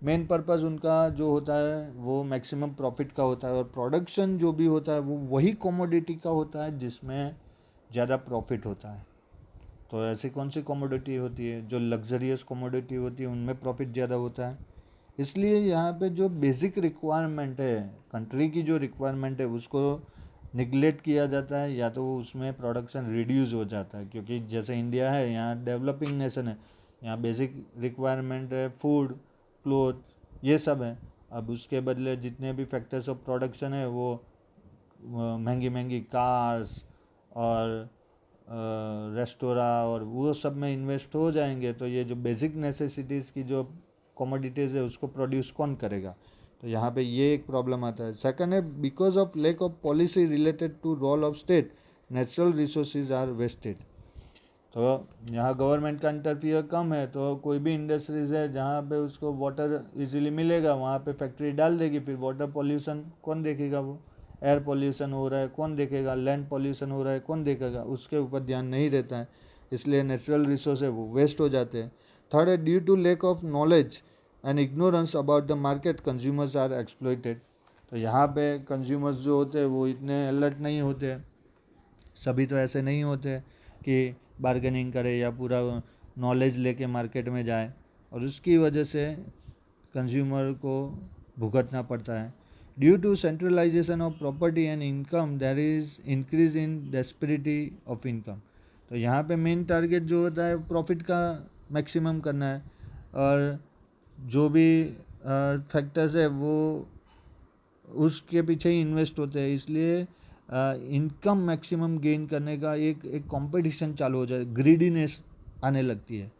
main purpose उनका जो होता है वो मैक्सिमम प्रॉफिट का होता है. और प्रोडक्शन जो भी होता है वो वही कमोडिटी का होता है जिसमें ज़्यादा प्रॉफिट होता है. तो ऐसी कौन सी कमोडिटी होती है? जो लग्जरियस कमोडिटी होती है उनमें प्रॉफिट ज़्यादा होता है। इसलिए यहाँ पे जो बेसिक रिक्वायरमेंट है, कंट्री की जो रिक्वायरमेंट है उसको निगलेक्ट किया जाता है, या तो उसमें प्रोडक्शन रिड्यूस हो जाता है। क्योंकि जैसे इंडिया है, यहाँ डेवलपिंग नेशन है, यहाँ बेसिक रिक्वायरमेंट है फूड, क्लोथ, ये सब है। अब उसके बदले जितने भी फैक्टर्स ऑफ प्रोडक्शन है वो महंगी महंगी कार्स और रेस्टोरा और वो सब में इन्वेस्ट हो जाएंगे, तो ये जो बेसिक नेसेसिटीज़ की जो कमोडिटीज़ है उसको प्रोड्यूस कौन करेगा? तो यहाँ पे ये एक प्रॉब्लम आता है। सेकंड है, because of lack of policy related to role of state, natural resources are wasted. तो यहाँ गवर्नमेंट का इंटरफियर कम है, तो कोई भी इंडस्ट्रीज है जहाँ पे उसको वाटर इजीली मिलेगा वहाँ पे फैक्ट्री डाल देगी, फिर वाटर पॉल्यूशन कौन देखेगा? वो एयर पॉल्यूशन हो रहा है कौन देखेगा? लैंड पॉल्यूशन हो रहा है कौन देखेगा? उसके ऊपर ध्यान नहीं रहता है, इसलिए नेचुरल रिसोर्स है वो वेस्ट हो जाते हैं। थर्ड है, due to lack of knowledge and ignorance about the market, consumers are exploited. तो यहाँ पे कंज्यूमर्स जो होते हैं वो इतने अलर्ट नहीं होते हैं, सभी तो ऐसे नहीं होते कि बार्गेनिंग करे या पूरा नॉलेज लेके मार्केट में जाए, और उसकी वजह से कंज्यूमर को भुगतना पड़ता है। Due to centralisation of property and income there is increase in disparity of income. तो यहाँ पे मेन टारगेट जो होता है प्रॉफिट का मैक्सिमम करना है, और जो भी फैक्टर्स है वो उसके पीछे ही इन्वेस्ट होते हैं, इसलिए इनकम मैक्सिमम गेन करने का एक एक कंपटीशन चालू हो जाए, ग्रीडीनेस आने लगती है।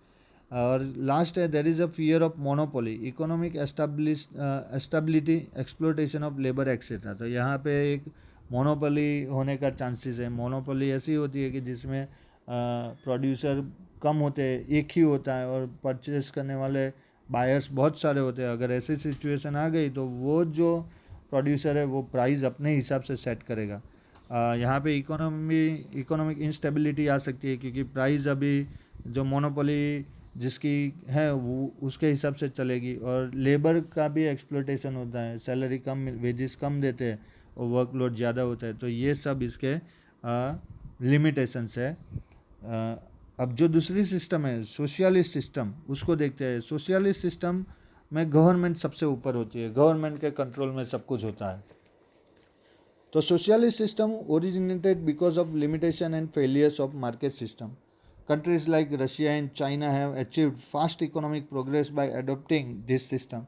और लास्ट है, there is a fear of monopoly, economic stability, exploitation of labour etcetera. तो यहाँ पे एक मोनोपोली होने का चांसेस है। मोनोपोली ऐसी होती है कि जिसमें प्रोड्यूसर कम होते हैं, एक ही होता है, और परचेस करने वाले बायर्स बहुत सारे होते हैं। अगर ऐसी सिचुएशन आ गई तो वो जो प्रोड्यूसर है वो प्राइस अपने हिसाब से सेट करेगा। यहाँ पे इकोनॉमिक इंस्टेबिलिटी आ सकती है, क्योंकि प्राइस अभी जो मोनोपोली जिसकी है वो उसके हिसाब से चलेगी, और लेबर का भी एक्सप्लोटेशन होता है, सैलरी कम, वेजेस कम देते हैं और वर्कलोड ज़्यादा होता है। तो ये सब इसके लिमिटेशंस है। अब जो दूसरी सिस्टम है सोशलिस्ट सिस्टम, उसको देखते हैं। सोशलिस्ट सिस्टम में गवर्नमेंट सबसे ऊपर होती है, गवर्नमेंट के कंट्रोल में सब कुछ होता है। तो socialist system originated because of limitation and failures of market system. Countries like Russia and China have achieved fast economic progress by adopting this system.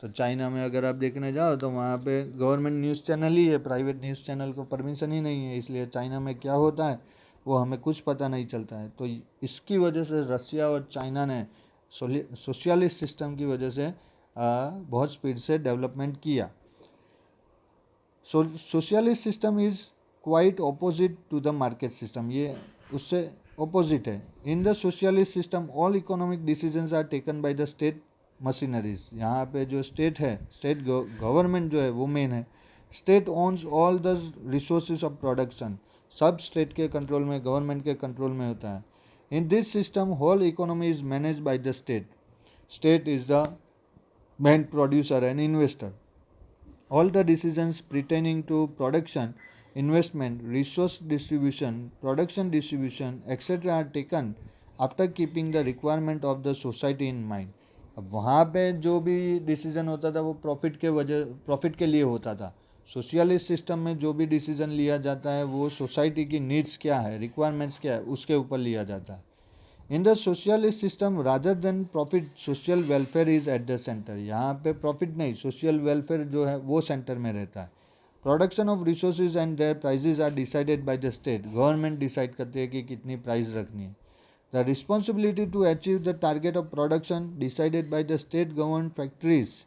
तो चाइना में अगर आप देखने जाओ तो वहाँ पे गवर्नमेंट न्यूज़ चैनल ही है, प्राइवेट न्यूज़ चैनल को परमिशन ही नहीं है, इसलिए चाइना में क्या होता है वो हमें कुछ पता नहीं चलता है। तो इसकी वजह से रशिया और चाइना ने सोशलिस्ट सिस्टम की वजह से बहुत स्पीड से डेवलपमेंट किया। Socialist system is quite opposite to the market system, ये उससे ऑपोजिट है। In the socialist system all economic decisions are taken by the state machineries. यहाँ पे जो स्टेट है, स्टेट गवर्नमेंट जो है वो मेन है। State owns all the resources of production, सब स्टेट के कंट्रोल में, गवर्नमेंट के कंट्रोल में होता है। In this system whole economy is manage by the state. State is the main producer and investor. All the decisions pertaining to production, investment, resource distribution, production distribution, etc. are taken after keeping the requirement of the society in mind. अब वहाँ पे जो भी decision होता था वो profit के लिए होता था। सोशलिस्ट सिस्टम में जो भी डिसीजन लिया जाता है वो सोसाइटी की नीड्स क्या है, रिक्वायरमेंट्स क्या है, उसके ऊपर लिया जाता है। In the socialist system rather than profit, social welfare is at the centre. यहाँ पे प्रॉफिट नहीं, सोशल वेलफेयर जो है वो सेंटर में रहता है। Production of resources and their prices are decided by the state. Government decide करती है कि कितनी प्राइस रखनी है। The responsibility to achieve the target of production decided by the state govern factories.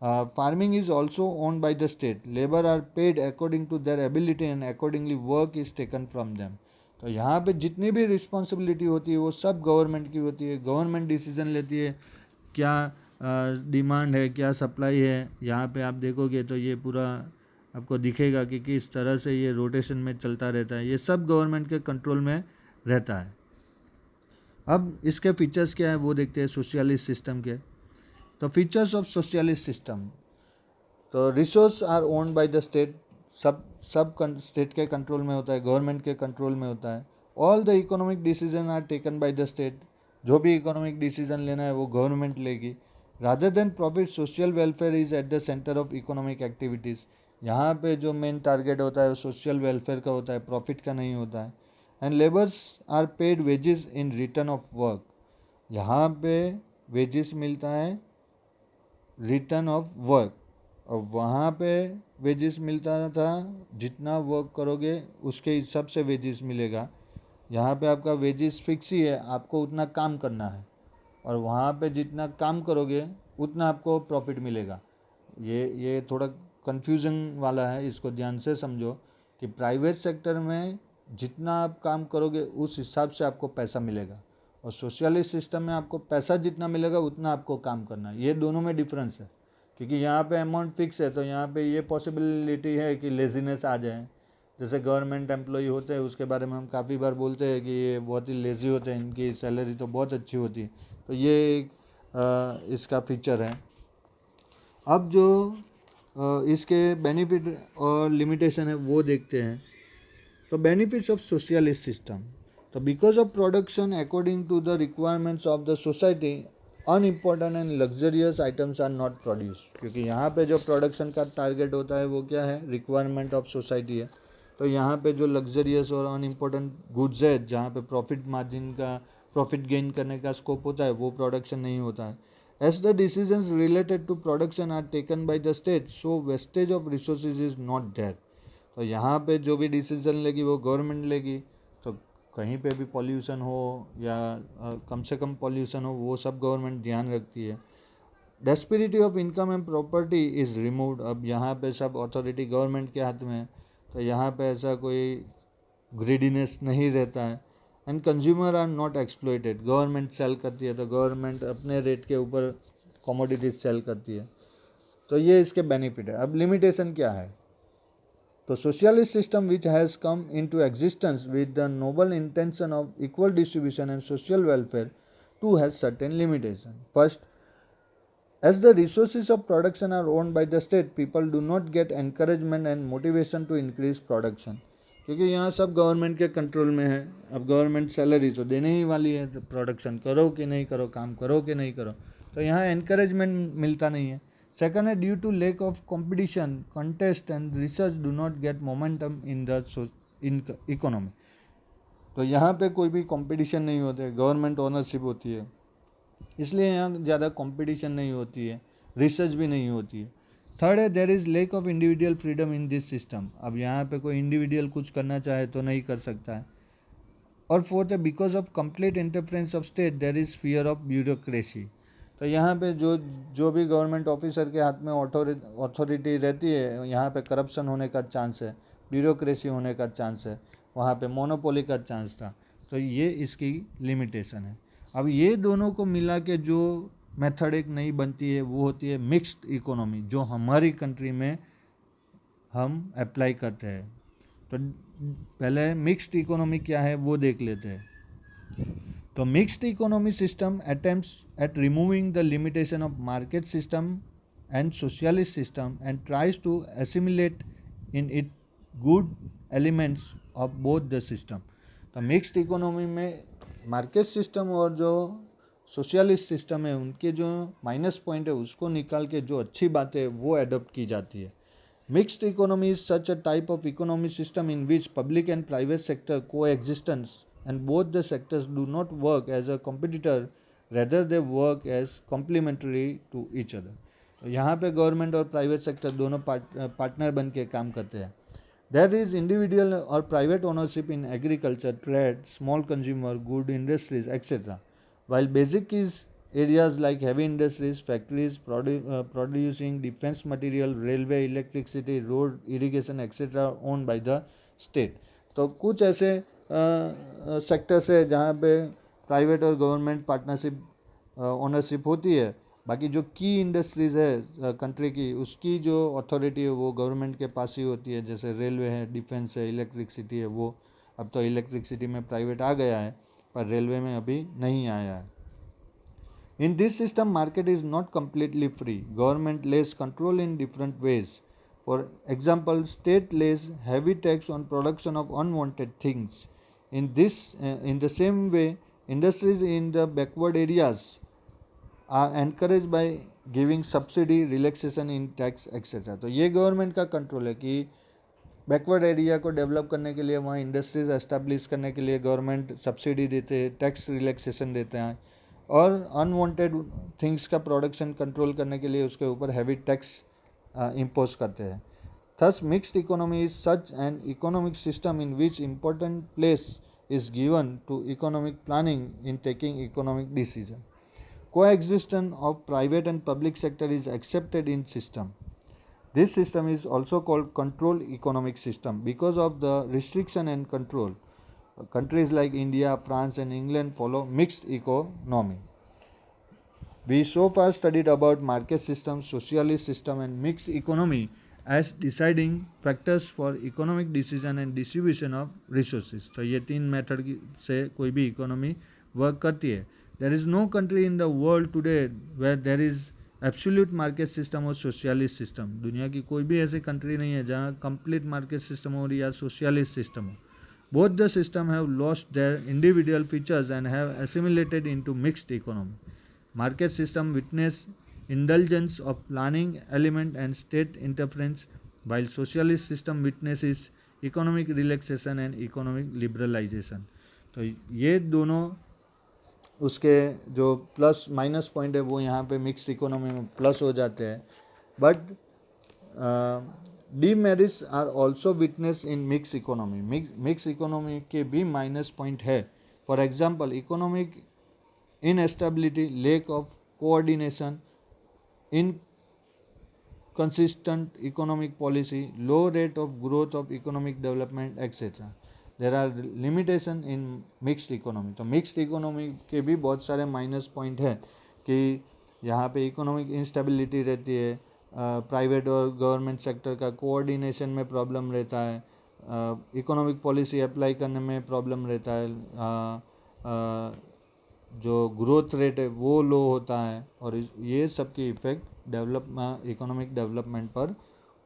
Farming is also own by the state. Labour are paid according to their ability and accordingly work is taken from them. तो यहाँ पे जितनी भी responsibility होती है वो सब government की होती है। गवर्नमेंट डिसीजन लेती है क्या डिमांड है, क्या सप्लाई है। यहाँ पे आप देखोगे तो ये पूरा आपको दिखेगा कि किस तरह से ये रोटेशन में चलता रहता है, ये सब गवर्नमेंट के कंट्रोल में रहता है। अब इसके फीचर्स क्या है वो देखते हैं सोशलिस्ट सिस्टम के। तो फीचर्स ऑफ सोशलिस्ट सिस्टम, तो resource are owned by the state, सब स्टेट के कंट्रोल में होता है, गवर्नमेंट के कंट्रोल में होता है। All the economic decision are taken by the state, जो भी इकोनॉमिक डिसीजन लेना है वो गवर्नमेंट लेगी। Rather than profit, social welfare is at the centre of economic activities. यहाँ पे जो मेन टारगेट होता है वो सोशल वेलफेयर का होता है, प्रॉफिट का नहीं होता है। And labours are paid wages in return of work, यहाँ पे वेजेस मिलता है रिटर्न ऑफ वर्क, और वहाँ पे वेजेस मिलता था जितना वर्क करोगे उसके हिसाब से वेजेस मिलेगा। यहाँ पे आपका वेजेस फिक्स ही है, आपको उतना काम करना है, और वहाँ पे जितना काम करोगे उतना आपको प्रॉफिट मिलेगा। ये थोड़ा कन्फ्यूजन वाला है, इसको ध्यान से समझो कि प्राइवेट सेक्टर में जितना आप काम करोगे उस हिसाब से आपको पैसा मिलेगा, और सोशलिस्ट सिस्टम में आपको पैसा जितना मिलेगा उतना आपको काम करना है। ये दोनों में डिफरेंस है, क्योंकि यहाँ पे अमाउंट फिक्स है तो यहाँ पे ये पॉसिबिलिटी है कि लेजीनेस आ जाए। जैसे गवर्नमेंट एम्प्लॉय होते हैं उसके बारे में हम काफ़ी बार बोलते हैं कि ये बहुत ही लेज़ी होते हैं, इनकी सैलरी तो बहुत अच्छी होती है, तो ये एक इसका फीचर है। अब जो इसके बेनिफिट और लिमिटेशन है वो देखते हैं। तो बेनिफिट्स ऑफ सोशलिस्ट सिस्टम, तो because of production according to the requirements of the society, unimportant and luxurious items are not produce, क्योंकि यहाँ पे जो प्रोडक्शन का टारगेट होता है वो क्या है, रिक्वायरमेंट ऑफ सोसाइटी है। तो यहाँ पे जो लग्जरियस और अनइम्पॉर्टेंट गुड्स है जहाँ पे प्रॉफिट मार्जिन का, प्रॉफिट गेन करने का स्कोप होता है, वो प्रोडक्शन नहीं होता है। As the decisions related to production are taken by the state, so wastage of resources is not there. तो यहाँ पे जो भी डिसीजन लेगी वो गवर्नमेंट लेगी, तो कहीं पे भी पॉल्यूशन हो या कम से कम पॉल्यूशन हो वो सब गवर्नमेंट ध्यान रखती है। Disparity of income and property is removed, अब यहाँ पे सब अथॉरिटी गवर्नमेंट के हाथ में है, तो यहाँ पे ऐसा कोई ग्रीडीनेस नहीं रहता है। And consumer are not exploited, government sell करती है तो गवर्नमेंट अपने रेट के ऊपर कमोडिटीज सेल करती है। तो ये इसके बेनिफिट है। अब लिमिटेशन क्या है, तो socialist system which has come into existence with the noble intention of equal distribution and social welfare too has certain limitation. First, as the resources of production are owned by the state, people do not get encouragement and motivation to increase production. क्योंकि यहाँ सब government के control में है, अब government salary तो देने ही वाली है, तो प्रोडक्शन करो कि नहीं करो, काम करो कि नहीं करो, तो यहाँ एनकरेजमेंट मिलता नहीं है। सेकंड है due to lack of competition, contest and research do not get momentum in the economy. तो यहाँ पे कोई भी कंपटीशन नहीं होते, गवर्नमेंट ओनरशिप होती है, इसलिए यहाँ ज़्यादा कंपटीशन नहीं होती है, रिसर्च भी नहीं होती है। थर्ड है there is lack of individual freedom in this system, अब यहाँ पे कोई इंडिविजुअल कुछ करना चाहे तो नहीं कर सकता है। और फोर्थ है because of complete interference of state there is fear of bureaucracy, तो यहाँ पे जो भी गवर्नमेंट ऑफिसर के हाथ में अथॉरिटी रहती है, यहाँ पे करप्शन होने का चांस है, ब्यूरोक्रेसी होने का चांस है, वहाँ पे मोनोपोली का चांस था, तो ये इसकी लिमिटेशन है। अब ये दोनों को मिला के जो मेथड एक नई बनती है वो होती है मिक्स्ड इकोनॉमी, जो हमारी कंट्री में हम अप्लाई करते हैं। तो पहले मिक्स्ड इकोनॉमी क्या है वो देख लेते हैं। तो mixed economy system attempts at removing the limitation of market system and socialist system and tries to assimilate in it good elements of both the system. तो मिक्स्ड इकोनॉमी में मार्केट सिस्टम और जो सोशलिस्ट सिस्टम है उनके जो minus point है उसको निकाल के जो अच्छी बातें है वो अडोप्ट की जाती है। Mixed economy is such a type of economy system in which public and private sector coexistence and both the sectors do not work as a competitor, rather they work as complementary to each other. तो यहाँ पे government और private sector दोनों partner बन के काम करते हैं। There is individual or private ownership in agriculture, trade, small consumer, good industries, etc. While basic is areas like heavy industries, factories producing defense material, railway, electricity, road, irrigation, etc. owned by the state. तो कुछ ऐसे sectors है जहाँ पे private और government partnership ownership होती है, बाकी जो की इंडस्ट्रीज़ है कंट्री की उसकी जो अथॉरिटी है वो गवर्नमेंट के पास ही होती है, जैसे रेलवे है, डिफेंस है, इलेक्ट्रिसिटी है। वो अब तो इलेक्ट्रिसिटी में प्राइवेट आ गया है पर रेलवे में अभी नहीं आया है। In this system, market is not completely free. Government lays control in different ways. For example, state lays heavy tax on production of unwanted things. In the same way, industries in the backward areas are encouraged by giving subsidy, relaxation in tax etc. तो ये government का control है कि backward area को develop करने के लिए वहाँ इंडस्ट्रीज एस्टेब्लिश करने के लिए गवर्नमेंट सब्सिडी देते हैं, टैक्स रिलैक्सेशन देते हैं, और अनवांटेड थिंग्स का प्रोडक्शन कंट्रोल करने के लिए उसके ऊपर हैवी टैक्स इम्पोज करते हैं. Thus, mixed economy is such an economic system in which important place is given to economic planning in taking economic decision. Coexistence of private and public sector is accepted in system. This system is also called controlled economic system because of the restriction and control. Countries like India, France and England follow mixed economy. We so far studied about market system, socialist system and mixed economy as deciding factors for economic decision and distribution of resources. तो ये तीन method से कोई भी economy work करती है. There is no country in the world today where there is absolute market system और socialist system. दुनिया की कोई भी ऐसी कंट्री नहीं है जहाँ कंप्लीट मार्केट सिस्टम हो या सोशलिस्ट सिस्टम हो. Both the system have lost their individual features and have assimilated into mixed economy. Market system witness indulgence of planning element and state interference, while socialist system witnesses economic relaxation and economic liberalization. तो ये दोनों उसके जो plus minus point है वो यहाँ पे mixed economy में प्लस हो जाते हैं. But demerits are also witness in mix economy. Mix economy के भी माइनस पॉइंट है. For example, economic instability, lack of coordination, inconsistent economic policy, low rate of growth of economic development etc. There are limitation in mixed economy. तो mixed economy के भी बहुत सारे minus point है कि यहाँ पे इकोनॉमिक इंस्टेबिलिटी रहती है, प्राइवेट और गवर्नमेंट सेक्टर का कोऑर्डिनेशन में प्रॉब्लम रहता है, इकोनॉमिक पॉलिसी अप्लाई करने में प्रॉब्लम रहता है, जो ग्रोथ रेट है वो लो होता है, और ये सब की इफ़ेक्ट इकोनॉमिक डेवलपमेंट पर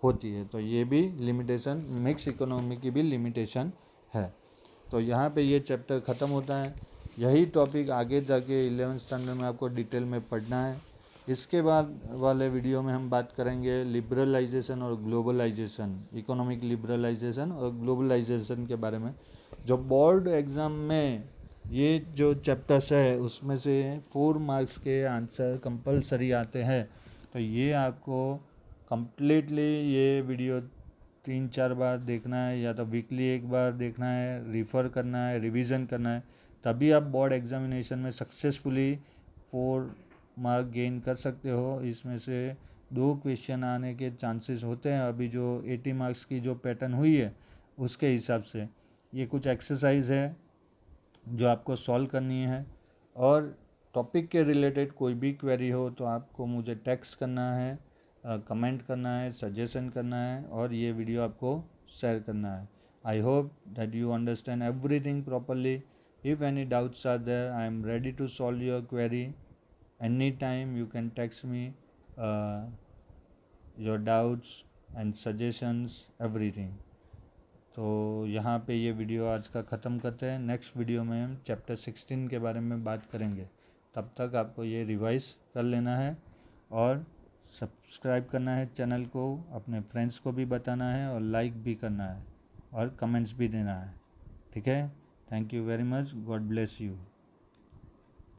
होती है. तो ये भी लिमिटेशन, मिक्स इकोनॉमी की भी लिमिटेशन है. तो यहाँ पे ये चैप्टर ख़त्म होता है. यही टॉपिक आगे जाके 11th स्टैंडर्ड में आपको डिटेल में पढ़ना है. इसके बाद वाले वीडियो में हम बात करेंगे लिबरलाइजेशन और ग्लोबलाइजेशन, इकोनॉमिक लिबरलाइजेशन और ग्लोबलाइजेशन के बारे में. जो बोर्ड एग्ज़ाम में ये जो चैप्टर्स है उसमें से 4 मार्क्स के आंसर कंपलसरी आते हैं. तो ये आपको कम्प्लीटली ये वीडियो 3-4 बार देखना है, या तो वीकली एक बार देखना है, रिफ़र करना है, रिवीजन करना है, तभी आप बोर्ड एग्जामिनेशन में सक्सेसफुली 4 मार्क गेन कर सकते हो. इसमें से 2 क्वेश्चन आने के चांसेस होते हैं. अभी जो 80 मार्क्स की जो पैटर्न हुई है उसके हिसाब से ये कुछ एक्सरसाइज है जो आपको सॉल्व करनी है. और टॉपिक के रिलेटेड कोई भी क्वेरी हो तो आपको मुझे टेक्स्ट करना है, कमेंट करना है, सजेशन करना है, और ये वीडियो आपको शेयर करना है. I hope that you understand everything properly. If any doubts are there, I am ready to solve your query any time. You can text me your doubts and suggestions, everything. तो यहाँ पे ये video आज का ख़त्म करते हैं. Next video में हम चैप्टर 16 के बारे में बात करेंगे. तब तक आपको ये रिवाइज कर लेना है और सब्सक्राइब करना है चैनल को, अपने फ्रेंड्स को भी बताना है, और लाइक भी करना है, और कमेंट्स भी देना है. ठीक है. Thank you very much. God bless you.